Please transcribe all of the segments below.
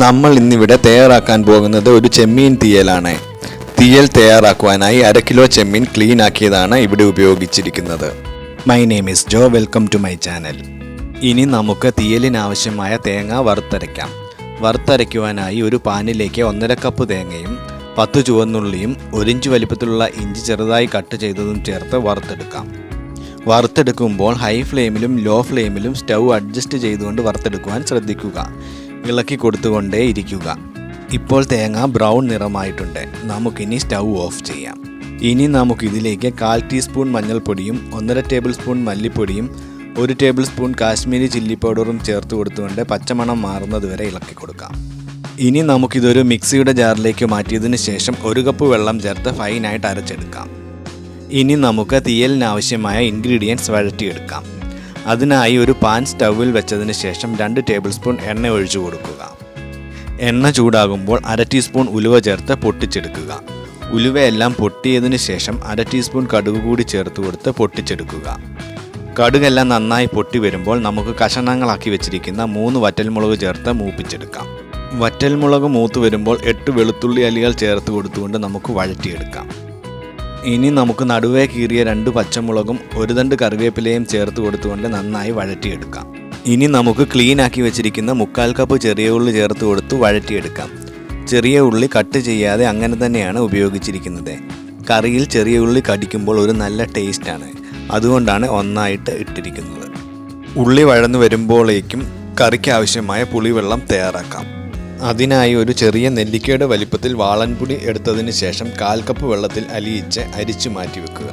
നമ്മൾ ഇന്നിവിടെ തയ്യാറാക്കാൻ പോകുന്നത് ഒരു ചെമ്മീൻ തീയലാണ്. തീയൽ തയ്യാറാക്കുവാനായി 1/2 കിലോ ചെമ്മീൻ ക്ലീൻ ആക്കിയതാണ് ഇവിടെ ഉപയോഗിച്ചിരിക്കുന്നത്. My name is Jo, welcome to my channel. ഇനി നമുക്ക് തീയലിനാവശ്യമായ തേങ്ങ വറുത്തരയ്ക്കാം. വറുത്തരയ്ക്കുവാനായി ഒരു പാനിലേക്ക് 1.5 കപ്പ് തേങ്ങയും 10 ചുവന്നുള്ളിയും 1 ഇഞ്ച് വലിപ്പത്തിലുള്ള ഇഞ്ചി ചെറുതായി കട്ട് ചെയ്തതും ചേർത്ത് വറുത്തെടുക്കാം. വറുത്തെടുക്കുമ്പോൾ ഹൈ ഫ്ലെയിമിലും ലോ ഫ്ലെയിമിലും സ്റ്റൗ അഡ്ജസ്റ്റ് ചെയ്തുകൊണ്ട് വറുത്തെടുക്കുവാൻ ശ്രദ്ധിക്കുക. ഇളക്കി കൊടുത്തുകൊണ്ടേ ഇരിക്കുക. ഇപ്പോൾ തേങ്ങ ബ്രൗൺ നിറമായിട്ടുണ്ട്. നമുക്കിനി സ്റ്റൗ ഓഫ് ചെയ്യാം. ഇനി നമുക്കിതിലേക്ക് 1/4 ടീസ്പൂൺ മഞ്ഞൾപ്പൊടിയും 1.5 ടേബിൾ സ്പൂൺ മല്ലിപ്പൊടിയും 1 ടേബിൾ സ്പൂൺ കാശ്മീരി ചില്ലി പൗഡറും ചേർത്ത് കൊടുത്തുകൊണ്ട് പച്ചമണം മാറുന്നത് വരെ ഇളക്കി കൊടുക്കാം. ഇനി നമുക്കിതൊരു മിക്സിയുടെ ജാറിലേക്ക് മാറ്റിയതിന് ശേഷം 1 കപ്പ് വെള്ളം ചേർത്ത് ഫൈനായിട്ട് അരച്ചെടുക്കാം. ഇനി നമുക്ക് തീയലിനാവശ്യമായ ഇൻഗ്രീഡിയൻസ് വഴറ്റിയെടുക്കാം. അതിനായി ഒരു പാൻ സ്റ്റൗവിൽ വെച്ചതിന് ശേഷം 2 ടേബിൾ സ്പൂൺ എണ്ണ ഒഴിച്ചു കൊടുക്കുക. എണ്ണ ചൂടാകുമ്പോൾ 1/2 ടീസ്പൂൺ ഉലുവ ചേർത്ത് പൊട്ടിച്ചെടുക്കുക. ഉലുവയെല്ലാം പൊട്ടിയതിന് ശേഷം 1/2 ടീസ്പൂൺ കടുക് കൂടി ചേർത്ത് കൊടുത്ത് പൊട്ടിച്ചെടുക്കുക. കടുകെല്ലാം നന്നായി പൊട്ടി വരുമ്പോൾ നമുക്ക് കഷണങ്ങളാക്കി വെച്ചിരിക്കുന്ന 3 വറ്റൽമുളക് ചേർത്ത് മൂപ്പിച്ചെടുക്കാം. വറ്റൽമുളക് മൂത്ത് വരുമ്പോൾ 8 വെളുത്തുള്ളി അല്ലികൾ ചേർത്ത് കൊടുത്തുകൊണ്ട് നമുക്ക് വഴറ്റിയെടുക്കാം. ഇനി നമുക്ക് നടുവേ കീറിയ 2 പച്ചമുളകും 1 തണ്ട് കറിവേപ്പിലയും ചേർത്ത് കൊടുത്തുകൊണ്ട് നന്നായി വഴറ്റിയെടുക്കാം. ഇനി നമുക്ക് ക്ലീൻ ആക്കി വെച്ചിരിക്കുന്ന 1/4 കപ്പ് ചെറിയ ഉള്ളി ചേർത്ത് കൊടുത്ത് വഴറ്റിയെടുക്കാം. ചെറിയ ഉള്ളി കട്ട് ചെയ്യാതെ അങ്ങനെ തന്നെയാണ് ഉപയോഗിച്ചിരിക്കുന്നത്. കറിയിൽ ചെറിയ ഉള്ളി കടിക്കുമ്പോൾ ഒരു നല്ല ടേസ്റ്റാണ്. അതുകൊണ്ടാണ് ഒന്നായിട്ട് ഇട്ടിരിക്കുന്നത്. ഉള്ളി വഴന്നു വരുമ്പോഴേക്കും കറിക്ക് ആവശ്യമായ പുളിവെള്ളം തയ്യാറാക്കാം. അതിനായി ഒരു ചെറിയ നെല്ലിക്കയുടെ വലിപ്പത്തിൽ വാളൻപുളി എടുത്തതിന് ശേഷം 1/4 കപ്പ് വെള്ളത്തിൽ അലിയിച്ച് അരിച്ചു മാറ്റി വെക്കുക.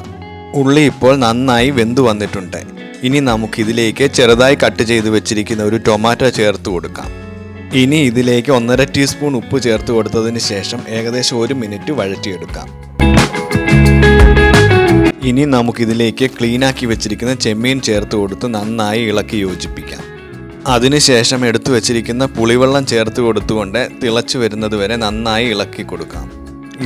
ഉള്ളി ഇപ്പോൾ നന്നായി വെന്തു വന്നിട്ടുണ്ട്. ഇനി നമുക്കിതിലേക്ക് ചെറുതായി കട്ട് ചെയ്ത് വെച്ചിരിക്കുന്ന ഒരു ടൊമാറ്റോ ചേർത്ത് കൊടുക്കാം. ഇനി ഇതിലേക്ക് 1.5 ടീസ്പൂൺ ഉപ്പ് ചേർത്ത് കൊടുത്തതിന് ശേഷം ഏകദേശം 1 മിനിറ്റ് വഴറ്റിയെടുക്കാം. ഇനി നമുക്കിതിലേക്ക് ക്ലീനാക്കി വെച്ചിരിക്കുന്ന ചെമ്മീൻ ചേർത്ത് കൊടുത്ത് നന്നായി ഇളക്കി യോജിപ്പിക്കാം. അതിനുശേഷം എടുത്തു വെച്ചിരിക്കുന്ന പുളിവെള്ളം ചേർത്ത് കൊടുത്തുകൊണ്ട് തിളച്ചു വരുന്നത് വരെ നന്നായി ഇളക്കി കൊടുക്കാം.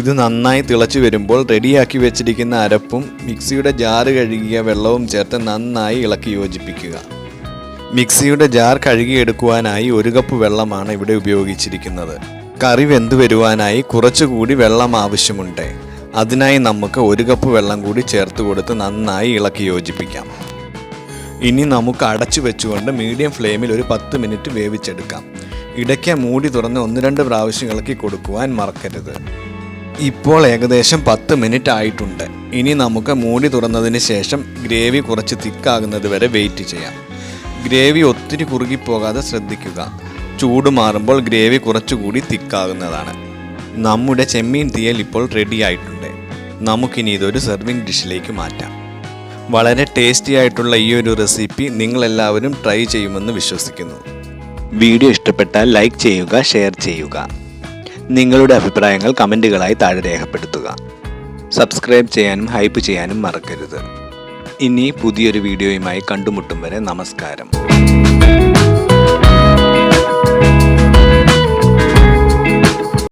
ഇത് നന്നായി തിളച്ചു വരുമ്പോൾ റെഡിയാക്കി വെച്ചിരിക്കുന്ന അരപ്പും മിക്സിയുടെ ജാറ് കഴുകിയ വെള്ളവും ചേർത്ത് നന്നായി ഇളക്കി യോജിപ്പിക്കുക. മിക്സിയുടെ ജാർ കഴുകിയെടുക്കുവാനായി 1 കപ്പ് വെള്ളമാണ് ഇവിടെ ഉപയോഗിച്ചിരിക്കുന്നത്. കറി വെന്തു വരുവാനായി കുറച്ചുകൂടി വെള്ളം ആവശ്യമുണ്ട്. അതിനായി നമുക്ക് 1 കപ്പ് വെള്ളം കൂടി ചേർത്ത് കൊടുത്ത് നന്നായി ഇളക്കി യോജിപ്പിക്കാം. ഇനി നമുക്ക് അടച്ചു വെച്ചുകൊണ്ട് മീഡിയം ഫ്ലെയിമിൽ ഒരു 10 മിനിറ്റ് വേവിച്ചെടുക്കാം. ഇടയ്ക്ക് മൂടി തുറന്ന് 1-2 പ്രാവശ്യം ഇളക്കി കൊടുക്കുവാൻ മറക്കരുത്. ഇപ്പോൾ ഏകദേശം 10 മിനിറ്റ് ആയിട്ടുണ്ട്. ഇനി നമുക്ക് മൂടി തുറന്നതിന് ശേഷം ഗ്രേവി കുറച്ച് തിക്കാകുന്നത് വരെ വെയിറ്റ് ചെയ്യാം. ഗ്രേവി ഒത്തിരി കുറുകിപ്പോകാതെ ശ്രദ്ധിക്കുക. ചൂട് മാറുമ്പോൾ ഗ്രേവി കുറച്ചുകൂടി തിക്കാകുന്നതാണ്. നമ്മുടെ ചെമ്മീൻ തീയൽ ഇപ്പോൾ റെഡി ആയിട്ടുണ്ട്. നമുക്കിനി ഇതൊരു സെർവിങ് ഡിഷിലേക്ക് മാറ്റാം. വളരെ ടേസ്റ്റി ആയിട്ടുള്ള ഈ ഒരു റെസിപ്പി നിങ്ങളെല്ലാവരും ട്രൈ ചെയ്യുമെന്ന് വിശ്വസിക്കുന്നു. വീഡിയോ ഇഷ്ടപ്പെട്ടാൽ ലൈക്ക് ചെയ്യുക, ഷെയർ ചെയ്യുക. നിങ്ങളുടെ അഭിപ്രായങ്ങൾ കമൻറ്റുകളായി താഴെ രേഖപ്പെടുത്തുക. സബ്സ്ക്രൈബ് ചെയ്യാനും ഹൈപ്പ് ചെയ്യാനും മറക്കരുത്. ഇനി പുതിയൊരു വീഡിയോയുമായി കണ്ടുമുട്ടും വരെ നമസ്കാരം.